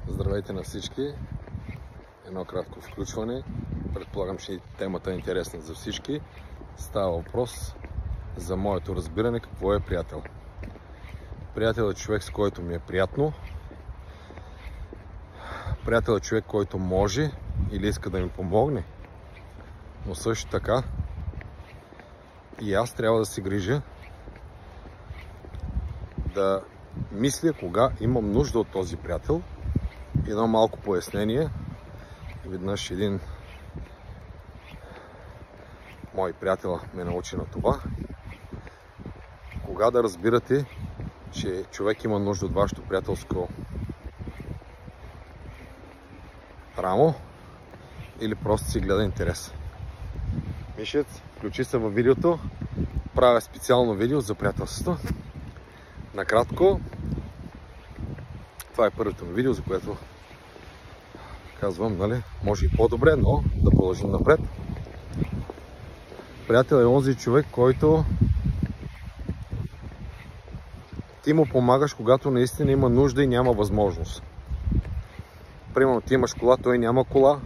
Здравейте на всички! Едно кратко включване. Предполагам, че темата е интересна за всички. Става въпрос за моето разбиране какво е приятел. Приятел е човек, с който ми е приятно. Приятел е човек, който може или иска да ми помогне. Но също така и аз трябва да се грижа да мисля кога имам нужда от този приятел. Едно малко пояснение. Веднъж един мой приятел ме научи на това. Кога да разбирате, че човек има нужда от вашето приятелско рамо или просто си гледа интерес. Мишец, включи се във видеото. Правя специално видео за приятелството. Накратко, това е първото ми видео, за което казвам, нали, може и по-добре, но да продължим напред. Приятел е онзи човек, който ти му помагаш, когато наистина има нужда и няма възможност. Примерно ти имаш кола, той няма кола,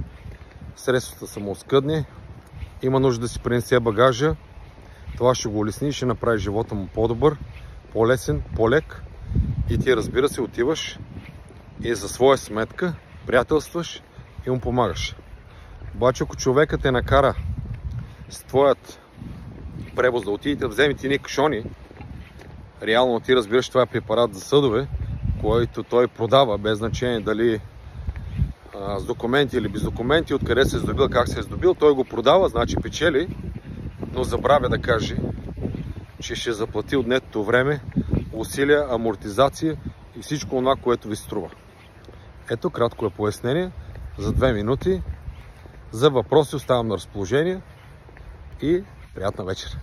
средствата са му оскъдни, има нужда да си принесе багажа, това ще го улесни и ще направи живота му по-добър, по-лесен, по-лек и ти, разбира се, отиваш и за своя сметка приятелстваш и му помагаш. Обаче ако човекът те накара с твоят превоз да отидете да вземете ни кашони, реално ти разбираш, това е препарат за съдове, който той продава, без значение дали с документи или без документи, откъде се е здобил, как се е здобил, той го продава, значи печели, но забравя да каже, че ще заплати отнетото време, усилия, амортизация и всичко това, което ви струва. Ето кратко е пояснение за 2 минути. За въпроси оставам на разположение и приятна вечер!